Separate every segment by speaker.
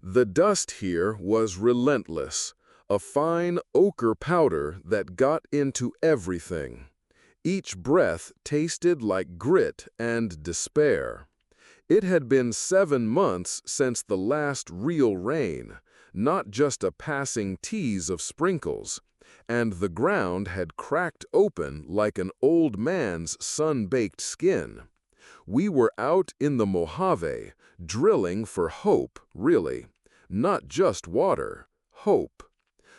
Speaker 1: The dust here was relentless, a fine ochre powder that got into everything. Each breath tasted like grit and despair. It had been 7 months since the last real rain, not just a passing tease of sprinkles, and the ground had cracked open like an old man's sun-baked skin. We were out in the Mojave, drilling for hope, really. Not just water, hope.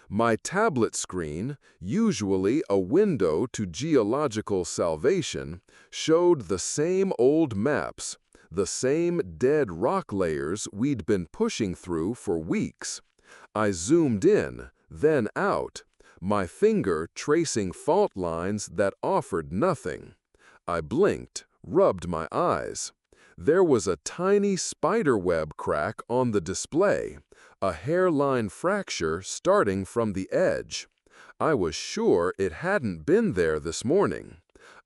Speaker 1: My tablet screen, usually a window to geological salvation, showed the same old maps, the same dead rock layers we'd been pushing through for weeks. I zoomed in, then out, my finger tracing fault lines that offered nothing. I blinked, rubbed my eyes. There was a tiny spiderweb crack on the display, a hairline fracture starting from the edge. I was sure it hadn't been there this morning.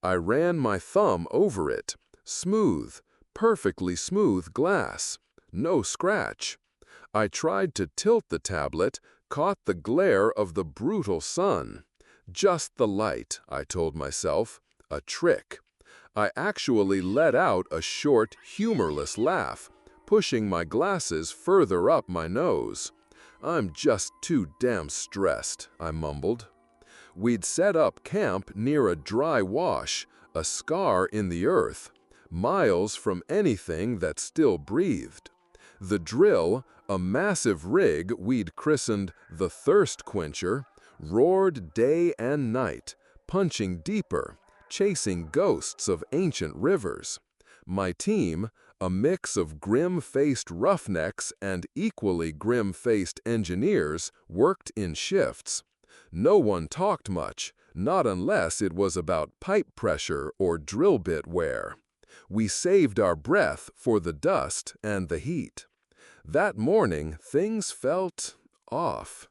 Speaker 1: I ran my thumb over it. Smooth, perfectly smooth glass. No scratch. I tried to tilt the tablet, caught the glare of the brutal sun. Just the light, I told myself. A trick. I actually let out a short, humorless laugh, pushing my glasses further up my nose. "I'm just too damn stressed," I mumbled. We'd set up camp near a dry wash, a scar in the earth, miles from anything that still breathed. The drill, a massive rig we'd christened the Thirst Quencher, roared day and night, punching deeper, chasing ghosts of ancient rivers. My team, a mix of grim-faced roughnecks and equally grim-faced engineers, worked in shifts. No one talked much, not unless it was about pipe pressure or drill bit wear. We saved our breath for the dust and the heat. That morning, things felt off.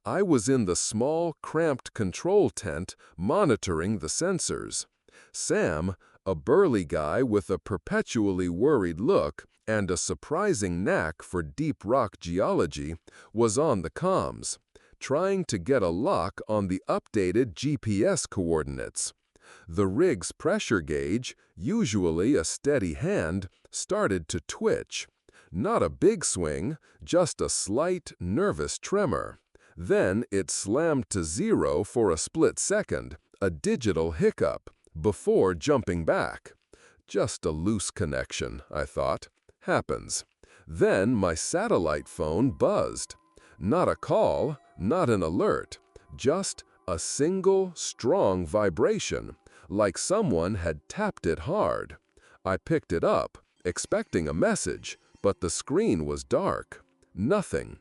Speaker 1: I was in the small, cramped control tent monitoring the sensors. Sam, a burly guy with a perpetually worried look and a surprising knack for deep rock geology, was on the comms, trying to get a lock on the updated GPS coordinates. The rig's pressure gauge, usually a steady hand, started to twitch. Not a big swing, just a slight, nervous tremor. Then it slammed to 0 for a split second, a digital hiccup, before jumping back. Just a loose connection, I thought. Happens. Then my satellite phone buzzed. Not a call, not an alert, just a single, strong vibration, like someone had tapped it hard. I picked it up, expecting a message, but the screen was dark. Nothing.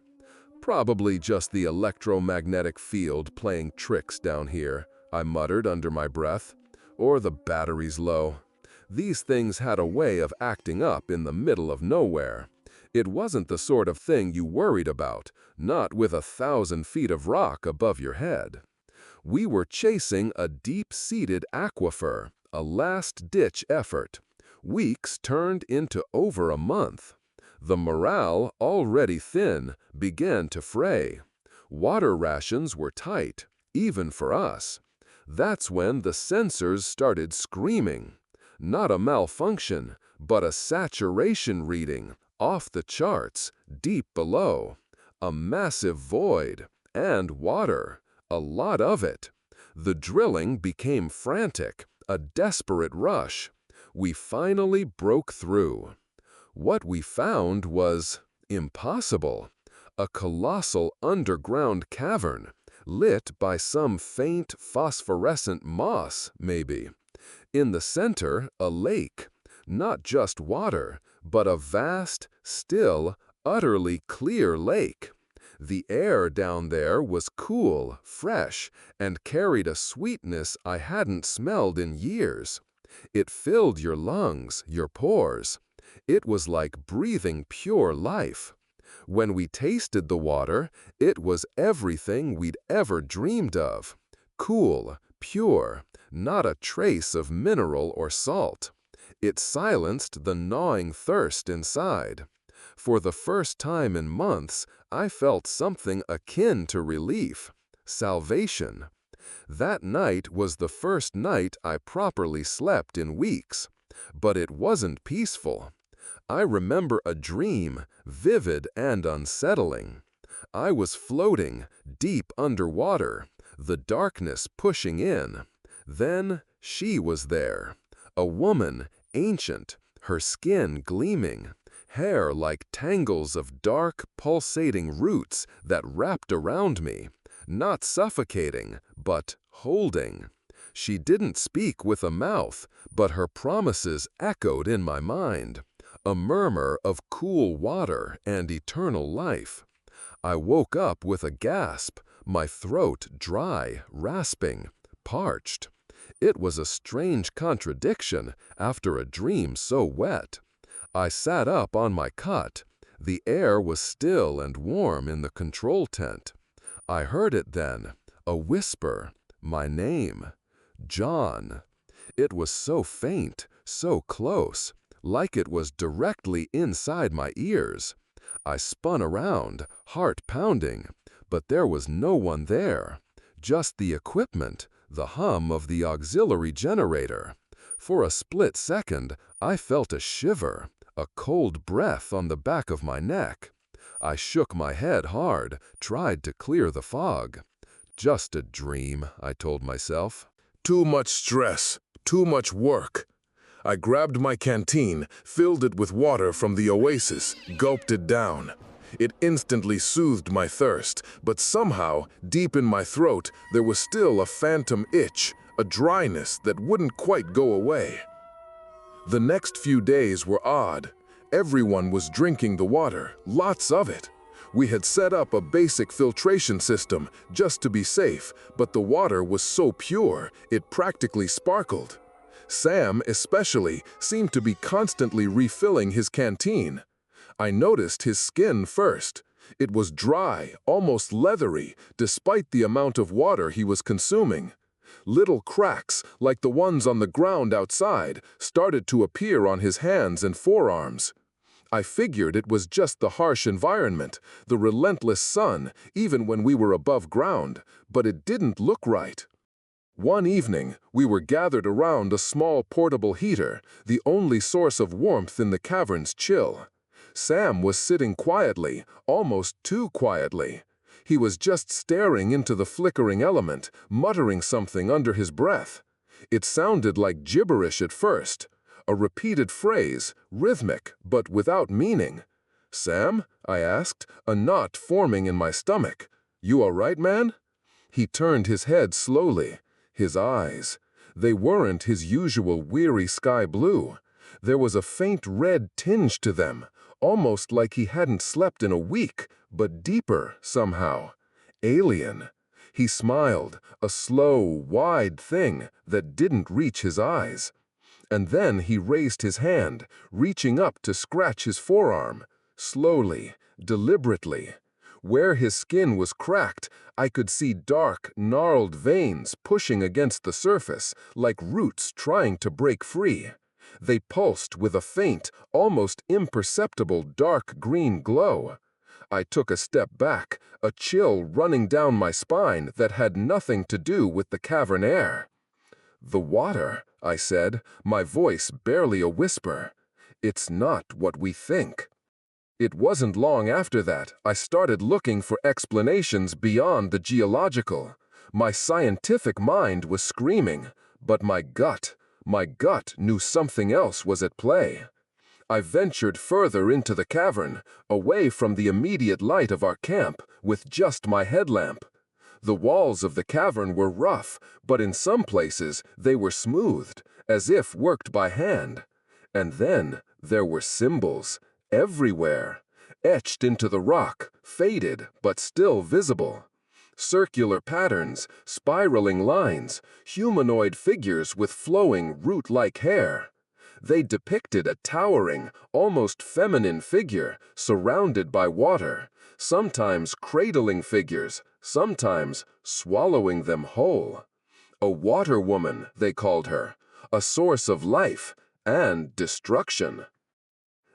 Speaker 1: Probably just the electromagnetic field playing tricks down here, I muttered under my breath. Or the battery's low. These things had a way of acting up in the middle of nowhere. It wasn't the sort of thing you worried about, not with 1,000 feet of rock above your head. We were chasing a deep-seated aquifer, a last-ditch effort. Weeks turned into over a month. The morale, already thin, began to fray. Water rations were tight, even for us. That's when the sensors started screaming. Not a malfunction, but a saturation reading, off the charts, deep below. A massive void, and water, a lot of it. The drilling became frantic, a desperate rush. We finally broke through. What we found was impossible. A colossal underground cavern, lit by some faint phosphorescent moss, maybe. In the center, a lake. Not just water, but a vast, still, utterly clear lake. The air down there was cool, fresh, and carried a sweetness I hadn't smelled in years. It filled your lungs, your pores. It was like breathing pure life. When we tasted the water, it was everything we'd ever dreamed of. Cool, pure, not a trace of mineral or salt. It silenced the gnawing thirst inside. For the first time in months, I felt something akin to relief, salvation. That night was the first night I properly slept in weeks. But it wasn't peaceful. I remember a dream, vivid and unsettling. I was floating, deep underwater, the darkness pushing in. Then she was there, a woman, ancient, her skin gleaming, hair like tangles of dark, pulsating roots that wrapped around me, not suffocating, but holding. She didn't speak with a mouth, but her promises echoed in my mind, a murmur of cool water and eternal life. I woke up with a gasp, my throat dry, rasping, parched. It was a strange contradiction after a dream so wet. I sat up on my cot. The air was still and warm in the control tent. I heard it then, a whisper, my name, John. It was so faint, so close, like it was directly inside my ears. I spun around, heart pounding, but there was no one there. Just the equipment, the hum of the auxiliary generator. For a split second, I felt a shiver, a cold breath on the back of my neck. I shook my head hard, tried to clear the fog. Just a dream, I told myself.
Speaker 2: Too much stress, too much work. I grabbed my canteen, filled it with water from the oasis, gulped it down. It instantly soothed my thirst, but somehow, deep in my throat, there was still a phantom itch, a dryness that wouldn't quite go away. The next few days were odd. Everyone was drinking the water, lots of it. We had set up a basic filtration system just to be safe, but the water was so pure, it practically sparkled. Sam, especially, seemed to be constantly refilling his canteen. I noticed his skin first. It was dry, almost leathery, despite the amount of water he was consuming. Little cracks, like the ones on the ground outside, started to appear on his hands and forearms. I figured it was just the harsh environment, the relentless sun, even when we were above ground, but it didn't look right. One evening, we were gathered around a small portable heater, the only source of warmth in the cavern's chill. Sam was sitting quietly, almost too quietly. He was just staring into the flickering element, muttering something under his breath. It sounded like gibberish at first, a repeated phrase, rhythmic, but without meaning. "Sam?" I asked, a knot forming in my stomach. "You all right, man?" He turned his head slowly. His eyes, they weren't his usual weary sky blue. There was a faint red tinge to them, almost like he hadn't slept in a week, but deeper somehow. Alien. He smiled, a slow, wide thing that didn't reach his eyes. And then he raised his hand, reaching up to scratch his forearm, slowly, deliberately. Where his skin was cracked, I could see dark, gnarled veins pushing against the surface, like roots trying to break free. They pulsed with a faint, almost imperceptible dark green glow. I took a step back, a chill running down my spine that had nothing to do with the cavern air. "The water," I said, my voice barely a whisper. "It's not what we think." It wasn't long after that I started looking for explanations beyond the geological. My scientific mind was screaming, but my gut knew something else was at play. I ventured further into the cavern, away from the immediate light of our camp, with just my headlamp. The walls of the cavern were rough, but in some places they were smoothed, as if worked by hand. And then there were symbols, everywhere, etched into the rock, faded but still visible. Circular patterns, spiraling lines, humanoid figures with flowing root-like hair. They depicted a towering, almost feminine figure surrounded by water, sometimes cradling figures, sometimes swallowing them whole. A water woman, they called her, a source of life and destruction.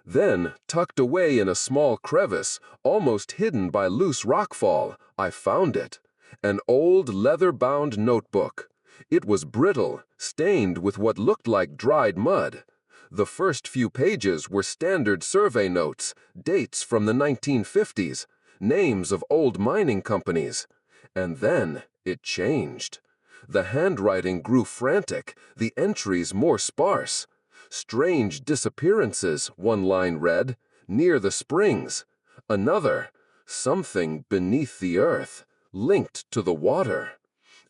Speaker 1: Then, tucked away in a small crevice, almost hidden by loose rockfall, I found it. An old leather-bound notebook. It was brittle, stained with what looked like dried mud. The first few pages were standard survey notes, dates from the 1950s, names of old mining companies. And then it changed. The handwriting grew frantic, the entries more sparse. Strange disappearances, one line read, near the springs. Another, something beneath the earth, linked to the water.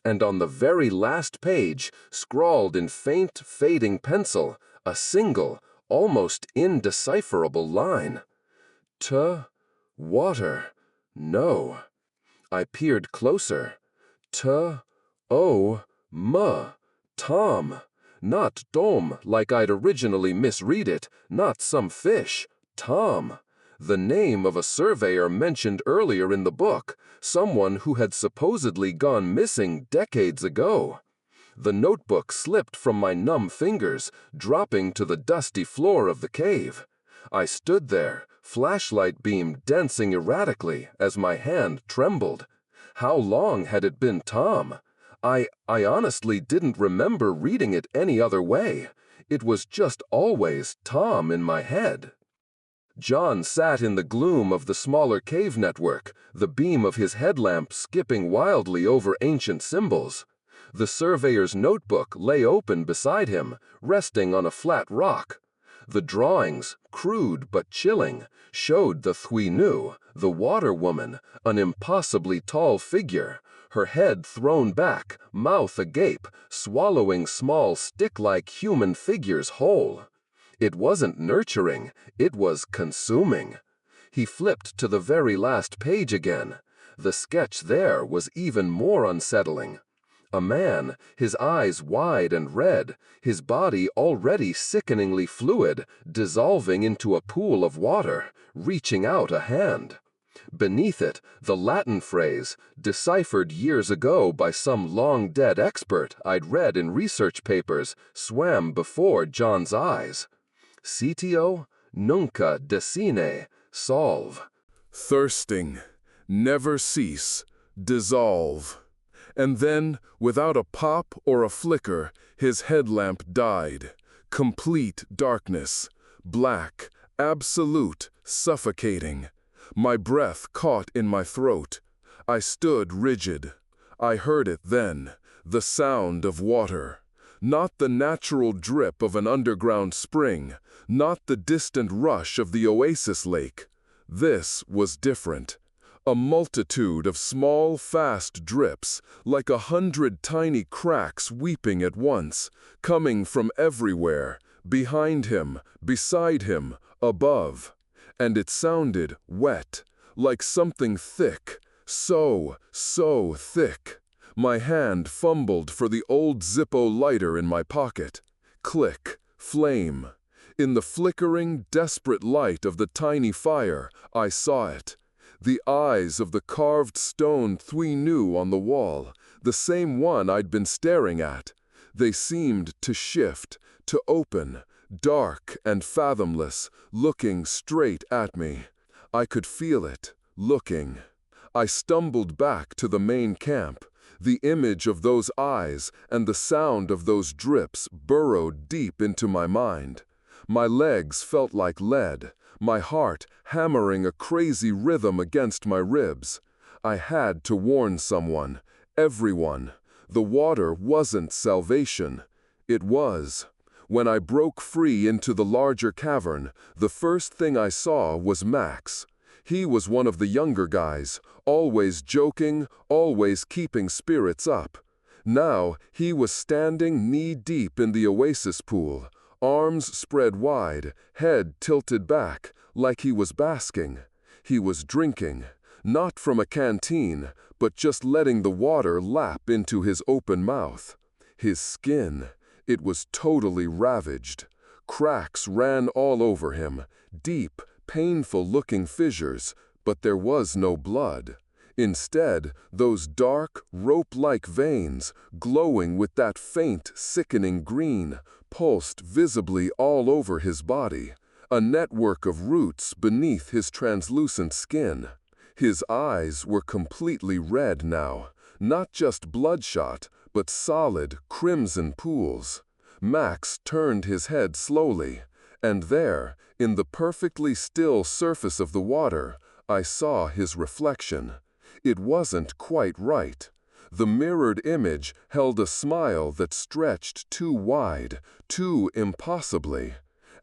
Speaker 1: And on the very last page, scrawled in faint, fading pencil, a single, almost indecipherable line. Water, no. I peered closer. Tom. Not Dom, like I'd originally misread it, not some fish. Tom. The name of a surveyor mentioned earlier in the book, someone who had supposedly gone missing decades ago. The notebook slipped from my numb fingers, dropping to the dusty floor of the cave. I stood there, flashlight beam dancing erratically as my hand trembled. How long had it been Tom? I honestly didn't remember reading it any other way. It was just always Tom in my head. John sat in the gloom of the smaller cave network, the beam of his headlamp skipping wildly over ancient symbols. The surveyor's notebook lay open beside him, resting on a flat rock. The drawings, crude but chilling, showed the Thwinu, the water woman, an impossibly tall figure, her head thrown back, mouth agape, swallowing small stick-like human figures whole. It wasn't nurturing, it was consuming. He flipped to the very last page again. The sketch there was even more unsettling. A man, his eyes wide and red, his body already sickeningly fluid, dissolving into a pool of water, reaching out a hand. Beneath it, the Latin phrase, deciphered years ago by some long-dead expert I'd read in research papers, swam before John's eyes. Sitio nunca decine solve.
Speaker 2: Thirsting, never cease, dissolve. And then, without a pop or a flicker, his headlamp died. Complete darkness. Black, absolute, suffocating. My breath caught in my throat. I stood rigid. I heard it then, the sound of water. Not the natural drip of an underground spring, not the distant rush of the oasis lake. This was different. A multitude of small, fast drips, like 100 tiny cracks weeping at once, coming from everywhere, behind him, beside him, above. And it sounded wet, like something thick, so thick. My hand fumbled for the old Zippo lighter in my pocket. Click, flame. In the flickering, desperate light of the tiny fire, I saw it. The eyes of the carved stone Thwinu on the wall, the same one I'd been staring at. They seemed to shift, to open, dark and fathomless, looking straight at me. I could feel it, looking. I stumbled back to the main camp. The image of those eyes and the sound of those drips burrowed deep into my mind. My legs felt like lead, my heart hammering a crazy rhythm against my ribs. I had to warn someone, everyone. The water wasn't salvation. It was. When I broke free into the larger cavern, the first thing I saw was Max. He was one of the younger guys, always joking, always keeping spirits up. Now he was standing knee-deep in the oasis pool, arms spread wide, head tilted back, like he was basking. He was drinking, not from a canteen, but just letting the water lap into his open mouth. His skin, it was totally ravaged. Cracks ran all over him, deep, painful-looking fissures, but there was no blood. Instead, those dark, rope-like veins, glowing with that faint, sickening green, pulsed visibly all over his body.
Speaker 1: a network of roots beneath his translucent skin. His eyes were completely red now, not just bloodshot, but solid, crimson pools. Max turned his head slowly, and there, in the perfectly still surface of the water, I saw his reflection. It wasn't quite right. The mirrored image held a smile that stretched too wide, too impossibly.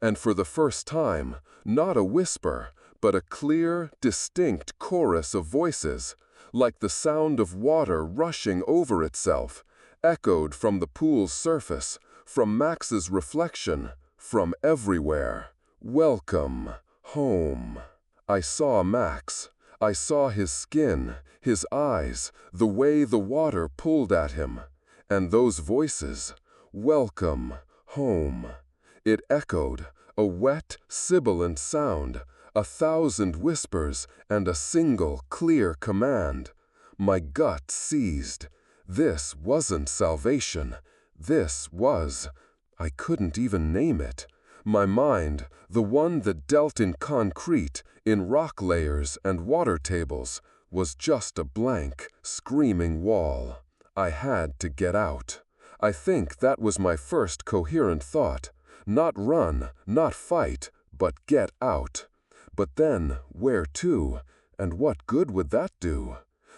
Speaker 1: And for the first time, not a whisper, but a clear, distinct chorus of voices, like the sound of water rushing over itself, echoed from the pool's surface, from Max's reflection, from everywhere. Welcome home. I saw Max. I saw his skin, his eyes, the way the water pulled at him. And those voices, welcome home. It echoed, a wet, sibilant sound, 1,000 whispers and a single, clear command. My gut seized. This wasn't salvation. This was... I couldn't even name it. My mind, the one that dealt in concrete, in rock layers and water tables, was just a blank, screaming wall. I had to get out. I think that was my first coherent thought. Not run, not fight, but get out. But then, where to? And what good would that do?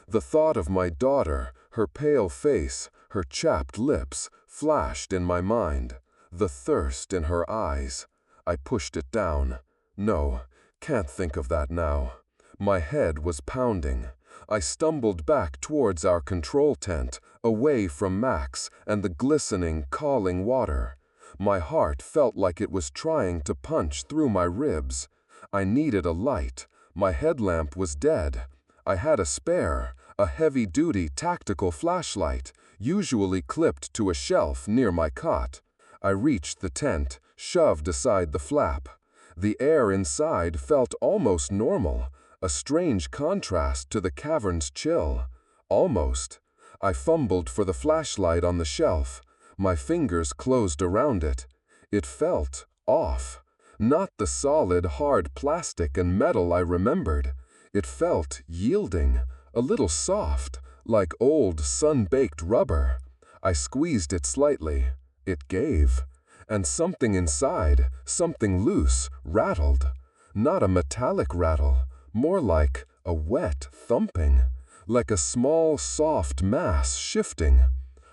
Speaker 1: The thought of my daughter, her pale face, her chapped lips, flashed in my mind. The thirst in her eyes. I pushed it down. No, can't think of that now. My head was pounding. I stumbled back towards our control tent, away from Max and the glistening, calling water. My heart felt like it was trying to punch through my ribs. I needed a light. My headlamp was dead. I had a spare, a heavy-duty tactical flashlight, usually clipped to a shelf near my cot. I reached the tent, shoved aside the flap. The air inside felt almost normal, a strange contrast to the cavern's chill. Almost. I fumbled for the flashlight on the shelf. My fingers closed around it. It felt off. Not the solid, hard plastic and metal I remembered. It felt yielding, a little soft, like old, sun-baked rubber. I squeezed it slightly. It gave. And something inside, something loose, rattled. Not a metallic rattle, more like a wet thumping. Like a small, soft mass shifting.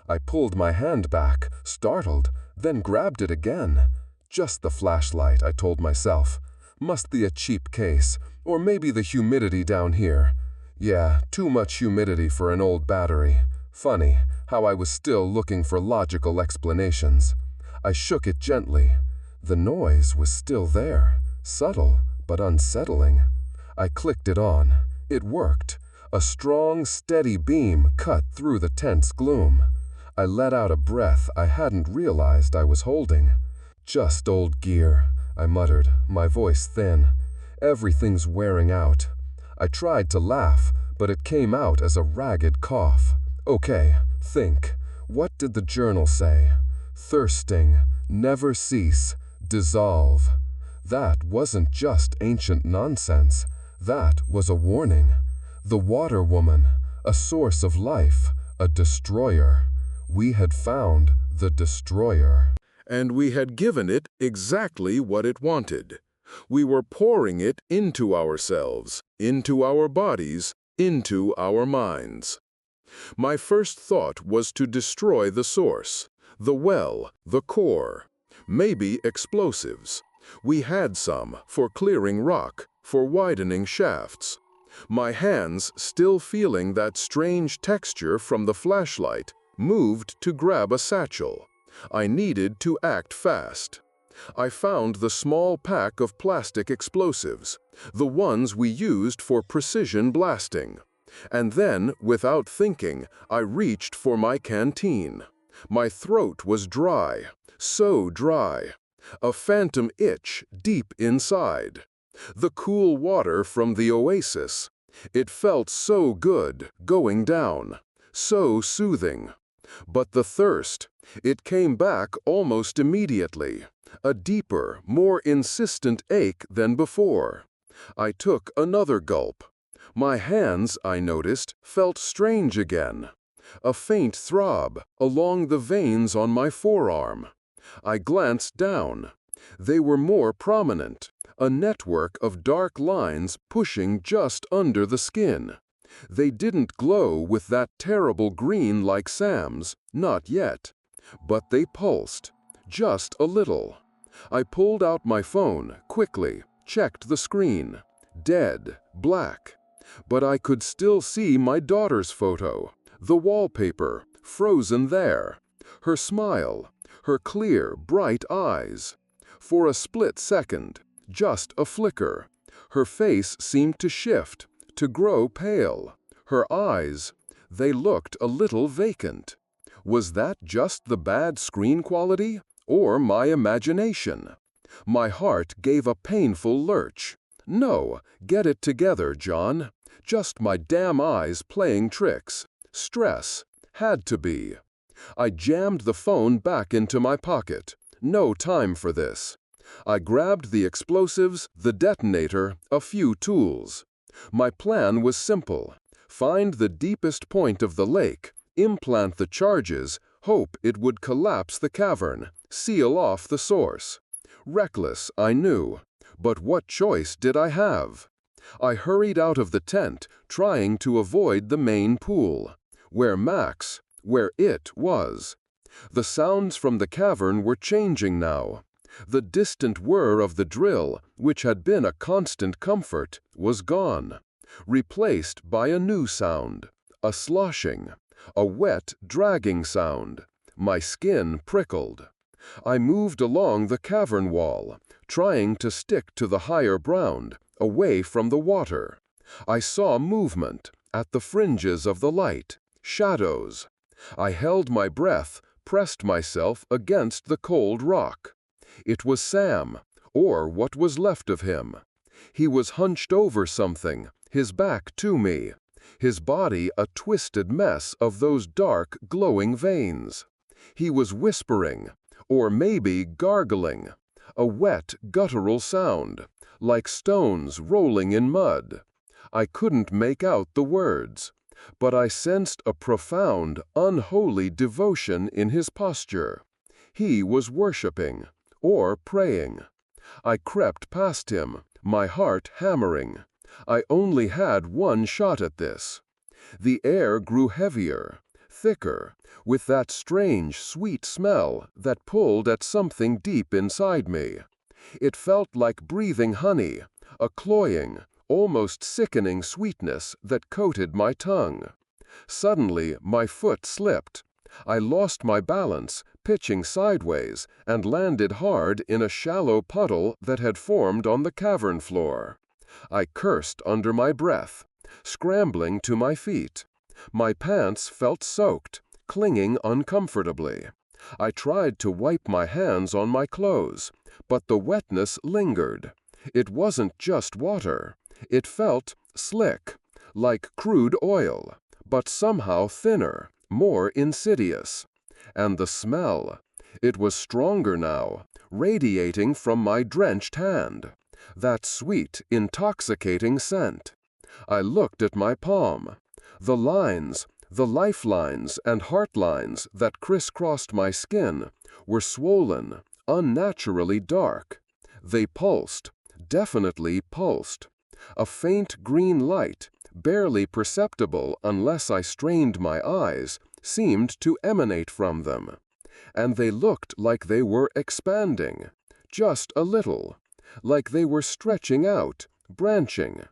Speaker 1: I pulled my hand back, startled, then grabbed it again. Just the flashlight, I told myself. Must be a cheap case, or maybe the humidity down here. Yeah, too much humidity for an old battery. Funny, how I was still looking for logical explanations. I shook it gently. The noise was still there, subtle but unsettling. I clicked it on. It worked. A strong, steady beam cut through the tense gloom. I let out a breath I hadn't realized I was holding. Just old gear, I muttered, my voice thin. Everything's wearing out. I tried to laugh, but it came out as a ragged cough. Okay, think. What did the journal say? Thirsting, never cease, dissolve. That wasn't just ancient nonsense. That was a warning. The water woman, a source of life, a destroyer. We had found the destroyer.
Speaker 2: And we had given it exactly what it wanted. We were pouring it into ourselves, into our bodies, into our minds. My first thought was to destroy the source, the well, the core, maybe explosives. We had some for clearing rock, for widening shafts. My hands, still feeling that strange texture from the flashlight, moved to grab a satchel. I needed to act fast. I found the small pack of plastic explosives, the ones we used for precision blasting. And then, without thinking, I reached for my canteen. My throat was dry, so dry. A phantom itch deep inside. The cool water from the oasis. It felt so good, going down. So soothing. But the thirst, it came back almost immediately.
Speaker 1: a deeper, more insistent ache than before. I took another gulp. My hands, I noticed, felt strange again. A faint throb along the veins on my forearm. I glanced down. They were more prominent, a network of dark lines pushing just under the skin. They didn't glow with that terrible green like Sam's, not yet. But they pulsed, just a little. I pulled out my phone quickly, checked the screen. Dead, black. But I could still see my daughter's photo, the wallpaper, frozen there. Her smile, her clear, bright eyes. For a split second, just a flicker, her face seemed to shift, to grow pale. Her eyes, they looked a little vacant. Was that just the bad screen quality, or my imagination? My heart gave a painful lurch. No, get it together, John. Just my damn eyes playing tricks. Stress. Had to be. I jammed the phone back into my pocket. No time for this. I grabbed the explosives, the detonator, a few tools. My plan was simple. Find the deepest point of the lake, implant the charges, hope it would collapse the cavern, seal off the source. Reckless, I knew. But what choice did I have? I hurried out of the tent, trying to avoid the main pool, where it was. The sounds from the cavern were changing now. The distant whir of the drill, which had been a constant comfort, was gone, replaced by a new sound, a sloshing, a wet, dragging sound. My skin prickled. I moved along the cavern wall, trying to stick to the higher ground, away from the water. I saw movement, at the fringes of the light, shadows. I held my breath, pressed myself against the cold rock. It was Sam, or what was left of him. He was hunched over something, his back to me, his body a twisted mess of those dark, glowing veins. He was whispering, or maybe gargling, a wet, guttural sound, like stones rolling in mud. I couldn't make out the words, but I sensed a profound, unholy devotion in his posture. He was worshipping, or praying. I crept past him, my heart hammering. I only had one shot at this. The air grew heavier, thicker, with that strange, sweet smell that pulled at something deep inside me. It felt like breathing honey, a cloying, almost sickening sweetness that coated my tongue. Suddenly, my foot slipped. I lost my balance, pitching sideways, and landed hard in a shallow puddle that had formed on the cavern floor. I cursed under my breath, scrambling to my feet. My pants felt soaked, clinging uncomfortably. I tried to wipe my hands on my clothes, but the wetness lingered. It wasn't just water. It felt slick, like crude oil, but somehow thinner, more insidious. And the smell, it was stronger now, radiating from my drenched hand. That sweet, intoxicating scent. I looked at my palm. The lines, the lifelines and heart lines that crisscrossed my skin, were swollen, unnaturally dark. They pulsed, definitely pulsed. A faint green light, barely perceptible unless I strained my eyes, seemed to emanate from them. And they looked like they were expanding, just a little, like they were stretching out, branching.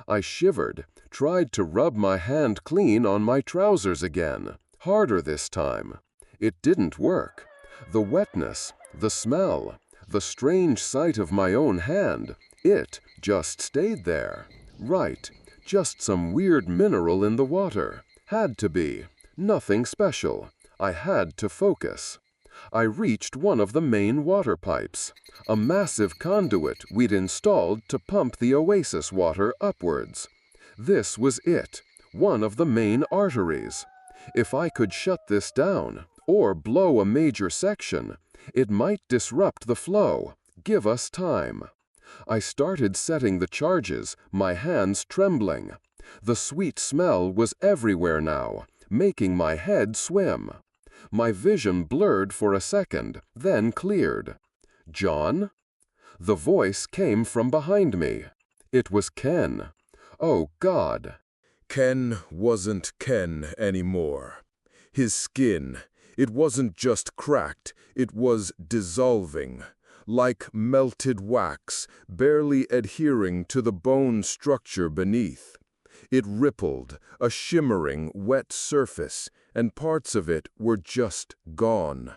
Speaker 1: I shivered, tried to rub my hand clean on my trousers again, harder this time. It didn't work. The wetness, the smell, the strange sight of my own hand, it just stayed there. Right, just some weird mineral in the water. Had to be. Nothing special. I had to focus. I reached one of the main water pipes, a massive conduit we'd installed to pump the oasis water upwards. This was it, one of the main arteries. If I could shut this down, or blow a major section,
Speaker 3: It might disrupt the flow. Give us time. I started setting the charges, my hands trembling. The sweet smell was everywhere now, making my head swim. My vision blurred for a second, then cleared. John? The voice came from behind me. It was Ken. Oh, God.
Speaker 2: Ken wasn't Ken anymore. His skin, it wasn't just cracked, it was dissolving, like melted wax, barely adhering to the bone structure beneath. It rippled, a shimmering, wet surface, and parts of it were just gone.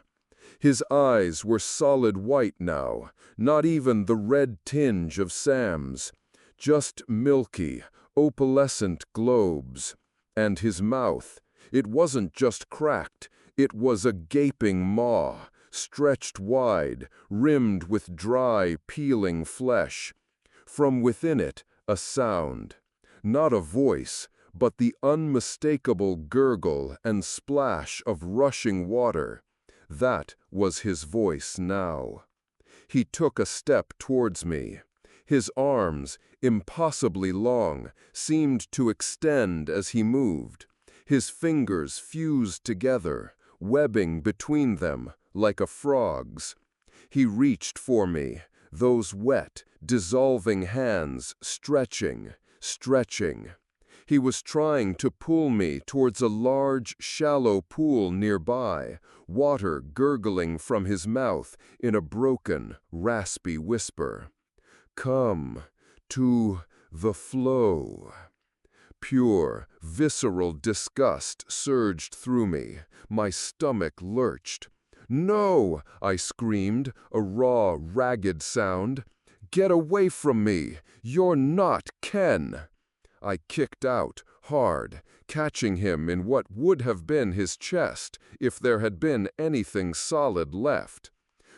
Speaker 2: His eyes were solid white now, not even the red tinge of Sam's, just milky, opalescent globes. And his mouth, it wasn't just cracked, it was a gaping maw, stretched wide, rimmed with dry, peeling flesh. From within it, a sound. Not a voice, but the unmistakable gurgle and splash of rushing water. That was his voice now. He took a step towards me. His arms, impossibly long, seemed to extend as he moved. His fingers fused together, webbing between them like a frog's. He reached for me, those wet, dissolving hands stretching, stretching. He was trying to pull me towards a large, shallow pool nearby, water gurgling from his mouth in a broken, raspy whisper. Come to the flow. Pure, visceral disgust surged through me. My stomach lurched. No, I screamed, a raw, ragged sound. Get away from me! You're not Ken! I kicked out, hard, catching him in what would have been his chest if there had been anything solid left.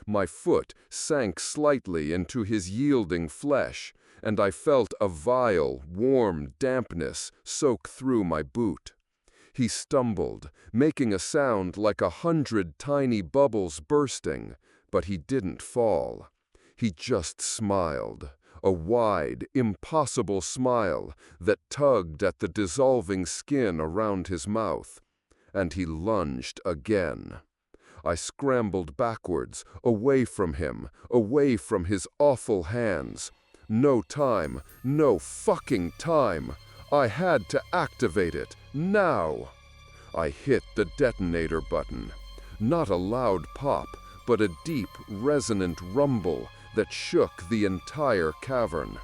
Speaker 2: My foot sank slightly into his yielding flesh, and I felt a vile, warm dampness soak through my boot. He stumbled, making a sound like 100 tiny bubbles bursting, but he didn't fall. He just smiled, a wide, impossible smile that tugged at the dissolving skin around his mouth. And he lunged again. I scrambled backwards, away from him, away from his awful hands. No time, no fucking time. I had to activate it, now. I hit the detonator button. Not a loud pop, but a deep, resonant rumble that shook the entire cavern.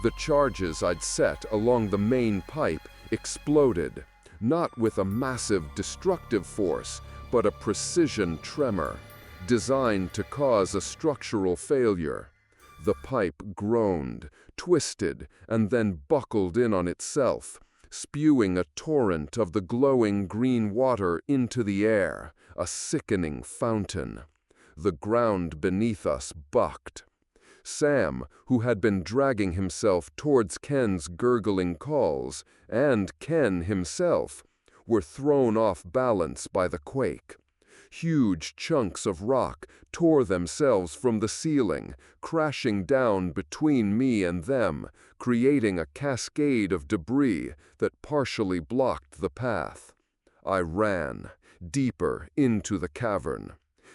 Speaker 2: The charges I'd set along the main pipe exploded, not with a massive destructive force, but a precision tremor, designed to cause a structural failure. The pipe groaned, twisted, and then buckled in on itself, spewing a torrent of the glowing green water into the air, a sickening fountain. The ground beneath us bucked. Sam, who had been dragging himself towards Ken's gurgling calls, and Ken himself, were thrown off balance by the quake. Huge chunks of rock tore themselves from the ceiling, crashing down between me and them, creating a cascade of debris that partially blocked the path. I ran, deeper into the cavern.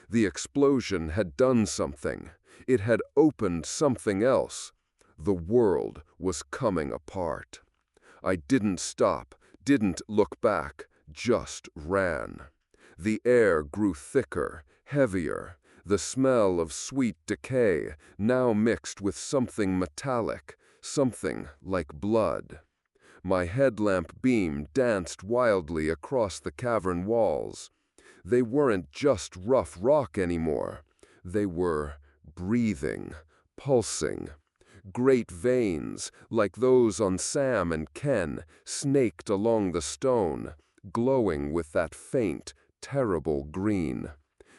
Speaker 2: The explosion had done something. It had opened something else. The world was coming apart. I didn't stop, didn't look back, just ran. The air grew thicker, heavier, the smell of sweet decay now mixed with something metallic, something like blood. My headlamp beam danced wildly across the cavern walls. They weren't just rough rock anymore. They were breathing, pulsing. Great veins, like those on Sam and Ken, snaked along the stone, glowing with that faint, terrible green.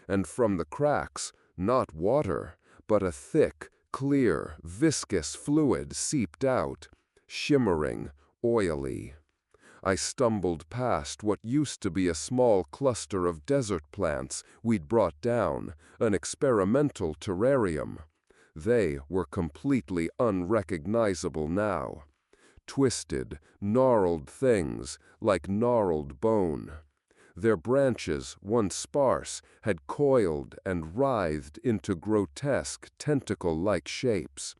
Speaker 2: And from the cracks, not water, but a thick, clear, viscous fluid seeped out, shimmering, oily.
Speaker 3: I stumbled past what used to be a small cluster of desert plants we'd brought down, an experimental terrarium. They were completely unrecognizable now. Twisted, gnarled things like gnarled bone. Their branches, once sparse, had coiled and writhed into grotesque, tentacle-like shapes.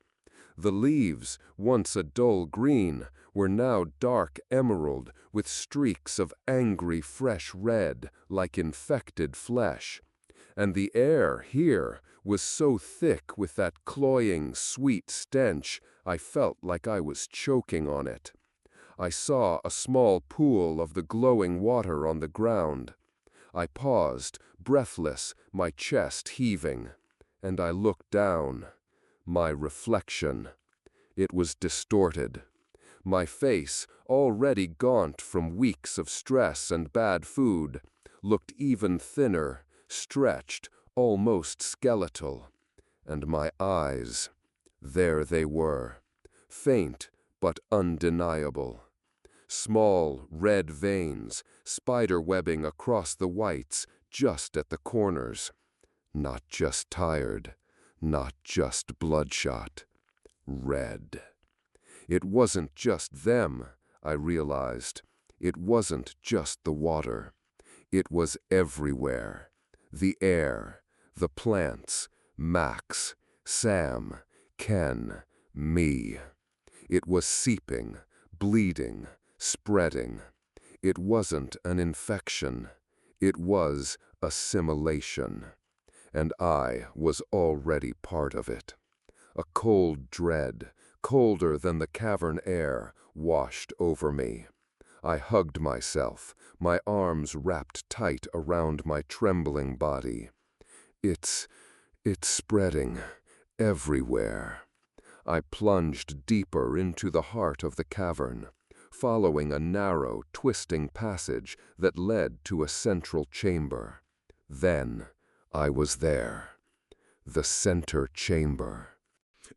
Speaker 3: The leaves, once a dull green, were now dark emerald with streaks of angry fresh red like infected flesh. And the air here was so thick with that cloying, sweet stench, I felt like I was choking on it. I saw a small pool of the glowing water on the ground. I paused, breathless, my chest heaving, and I looked down. My reflection. It was distorted. My face, already gaunt from weeks of stress and bad food, looked even thinner, stretched, almost skeletal. And my eyes, there they were, faint but undeniable. Small, red veins, spider-webbing across the whites, just at the corners. Not just tired, not just bloodshot. Red. It wasn't just them, I realized. It wasn't just the water. It was everywhere. The air, the plants, Max, Sam, Ken, me. It was seeping, bleeding, spreading. It wasn't an infection. It was assimilation. And I was already part of it. A cold dread, colder than the cavern air, washed over me. I hugged myself, my arms wrapped tight around my trembling body. It's spreading everywhere. I plunged deeper into the heart of the cavern, following a narrow, twisting passage that led to a central chamber. Then I was there. The center chamber.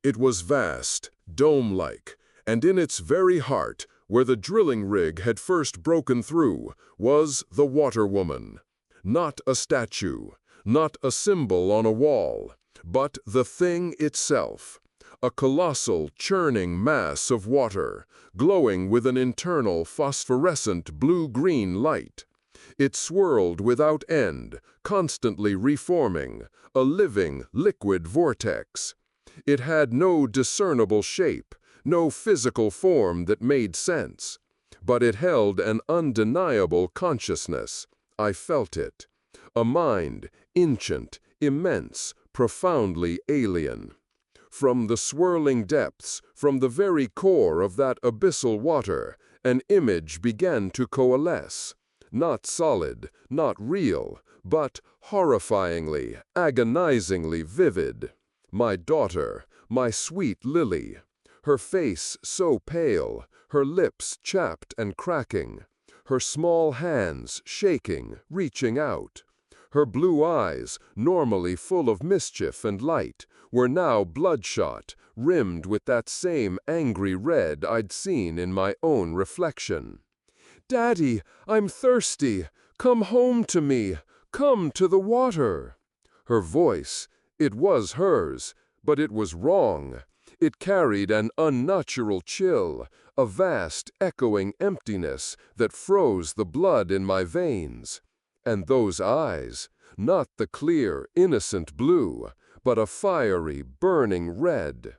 Speaker 1: It was vast, dome-like, and in its very heart, where the drilling rig had first broken through, was the Water Woman. Not a statue, not a symbol on a wall, but the thing itself. A colossal, churning mass of water, glowing with an internal phosphorescent blue-green light. It swirled without end, constantly reforming, a living, liquid vortex. It had no discernible shape, no physical form that made sense. But it held an undeniable consciousness. I felt it. A mind, ancient, immense, profoundly alien. From the swirling depths, from the very core of that abyssal water, an image began to coalesce. Not solid, not real, but horrifyingly, agonizingly vivid. My daughter, my sweet Lily. Her face so pale, her lips chapped and cracking, her small hands shaking, reaching out. Her blue eyes, normally full of mischief and light, were now bloodshot, rimmed with that same angry red I'd seen in my own reflection. "Daddy, I'm thirsty. Come home to me. Come to the water." Her voice, it was hers, but it was wrong. It carried an unnatural chill, a vast, echoing emptiness that froze the blood in my veins. And those eyes, not the clear, innocent blue, but a fiery, burning red.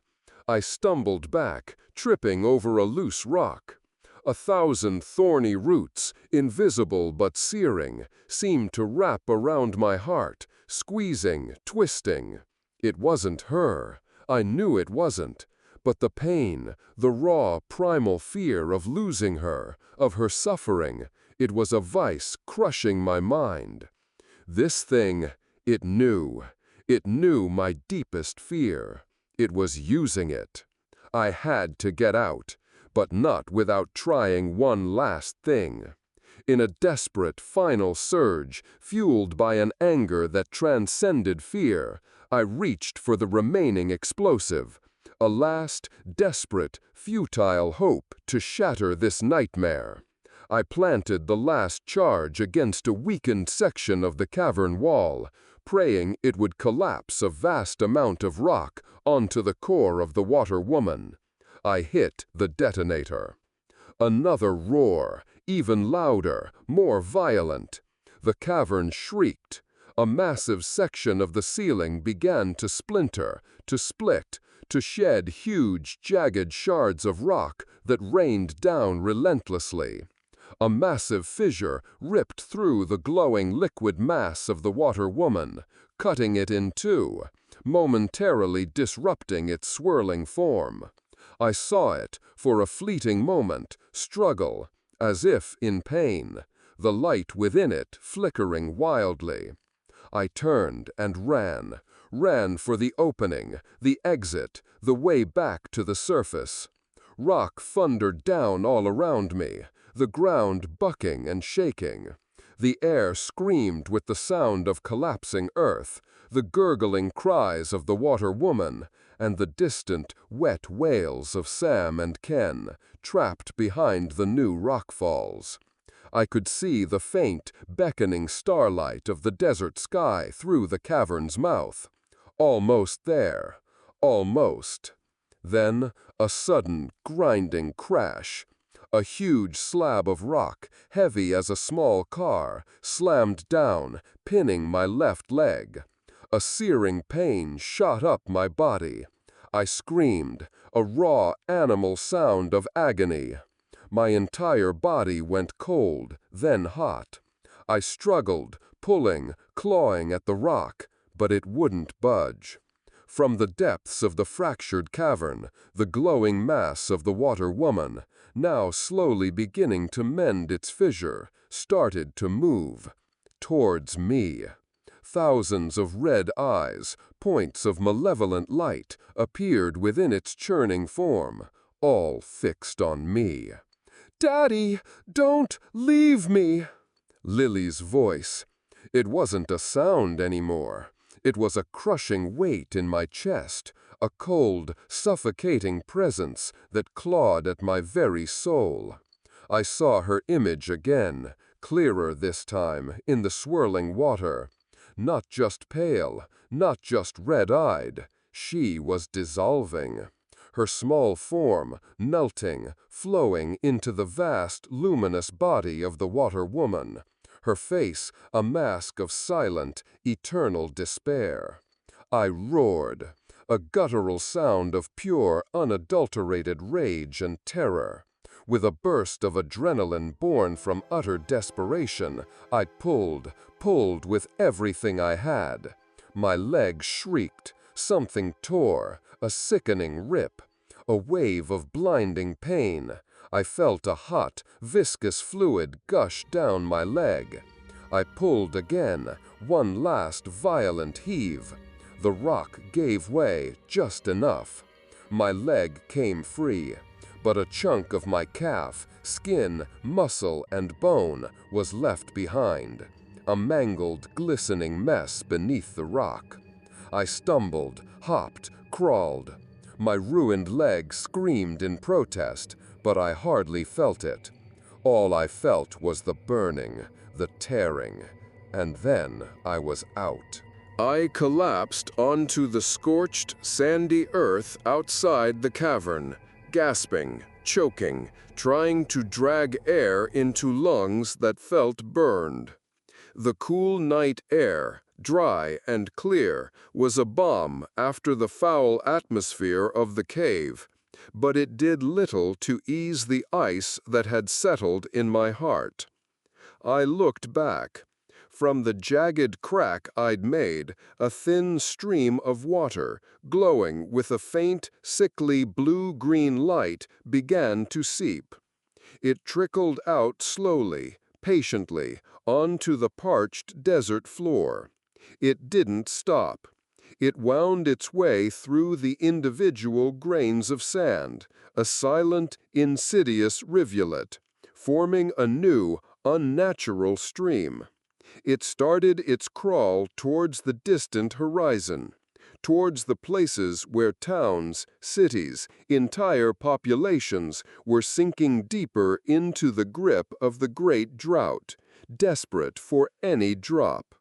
Speaker 1: I stumbled back, tripping over a loose rock. 1,000 thorny roots, invisible but searing, seemed to wrap around my heart, squeezing, twisting. It wasn't her. I knew it wasn't. But the pain, the raw, primal fear of losing her, of her suffering, it was a vice crushing my mind. This thing, it knew. It knew my deepest fear. It was using it. I had to get out, but not without trying one last thing. In a desperate final surge, fueled by an anger that transcended fear, I reached for the remaining explosive. A last, desperate, futile hope to shatter this nightmare.
Speaker 3: I planted the last charge against a weakened section of the cavern wall, praying it would collapse a vast amount of rock onto the core of the Water Woman. I hit the detonator. Another roar, even louder, more violent. The cavern shrieked. A massive section of the ceiling began to splinter, to split, to shed huge, jagged shards of rock that rained down relentlessly. A massive fissure ripped through the glowing liquid mass of the Water Woman, cutting it in two, momentarily disrupting its swirling form. I saw it, for a fleeting moment, struggle, as if in pain, the light within it flickering wildly. I turned and ran for the opening, the exit, the way back to the surface. Rock thundered down all around me, the ground bucking and shaking. The air screamed with the sound of collapsing earth, the gurgling cries of the Water Woman, and the distant, wet wails of Sam and Ken, trapped behind the new rock falls. I could see the faint, beckoning starlight of the desert sky through the cavern's mouth. Almost there. Almost. Then, a sudden, grinding crash. A huge slab of rock, heavy as a small car, slammed down, pinning my left leg. A searing pain shot up my body. I screamed, a raw animal sound of agony. My entire body went cold, then hot. I struggled, pulling, clawing at the rock, but it wouldn't budge. From the depths of the fractured cavern, the glowing mass of the Water Woman, now slowly beginning to mend its fissure, started to move. Towards me. Thousands of red eyes, points of malevolent light, appeared within its churning form, all fixed on me. "Daddy, don't leave me!" Lily's voice. It wasn't a sound anymore. It was a crushing weight in my chest, a cold, suffocating presence that clawed at my very soul. I saw her image again, clearer this time, in the swirling water. Not just pale, not just red-eyed. She was dissolving. Her small form melting, flowing into the vast, luminous body of the Water Woman. Her face a mask of silent, eternal despair. I roared, a guttural sound of pure, unadulterated rage and terror. With a burst of adrenaline born from utter desperation, I pulled with everything I had. My leg shrieked, something tore, a sickening rip. A wave of blinding pain. I felt a hot, viscous fluid gush down my leg. I pulled again, one last violent heave. The rock gave way just enough. My leg came free, but a chunk of my calf, skin, muscle, and bone was left behind. A mangled, glistening mess beneath the rock. I stumbled, hopped, crawled. My ruined leg screamed in protest, but I hardly felt it. All I felt was the burning, the tearing, and then I was out.
Speaker 1: I collapsed onto the scorched, sandy earth outside the cavern, gasping, choking, trying to drag air into lungs that felt burned. The cool night air, dry and clear, was a balm after the foul atmosphere of the cave, but it did little to ease the ice that had settled in my heart. I looked back. From the jagged crack I'd made, a thin stream of water, glowing with a faint, sickly blue-green light, began to seep. It trickled out slowly, patiently, onto the parched desert floor. It didn't stop. It wound its way through the individual grains of sand, a silent, insidious rivulet, forming a new, unnatural stream. It started its crawl towards the distant horizon,
Speaker 3: towards the places where towns, cities, entire populations were sinking deeper into the grip of the great drought, desperate for any drop.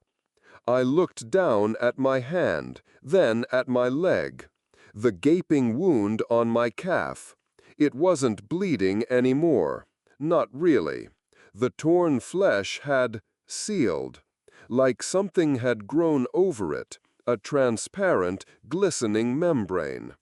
Speaker 3: I looked down at my hand, then at my leg. The gaping wound on my calf. It wasn't bleeding anymore. Not really. The torn flesh had sealed, like something had grown over it, a transparent, glistening membrane.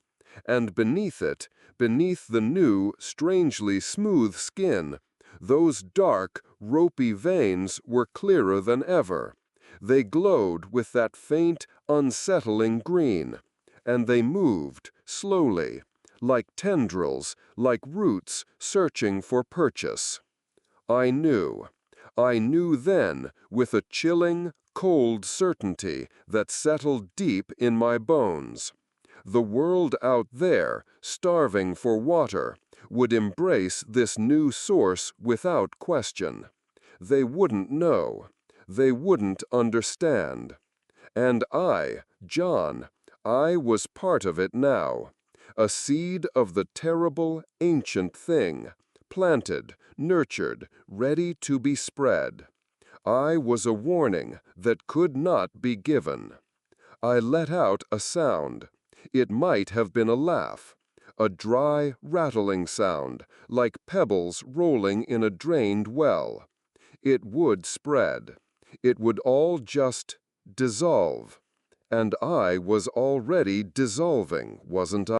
Speaker 3: And beneath it, beneath the new, strangely smooth skin, those dark, ropey veins were clearer than ever. They glowed with that faint, unsettling green, and they moved, slowly, like tendrils, like roots searching for purchase. I knew then, with a chilling, cold certainty that settled deep in my bones. The world out there, starving for water, would embrace this new source without question. They wouldn't know. They wouldn't understand. And I, John, I was part of it now. A seed of the terrible, ancient thing, planted, nurtured, ready to be spread. I was a warning that could not be given. I let out a sound. It might have been a laugh, a dry, rattling sound, like pebbles rolling in a drained well. It would spread. It would all just dissolve. And I was already dissolving, wasn't I?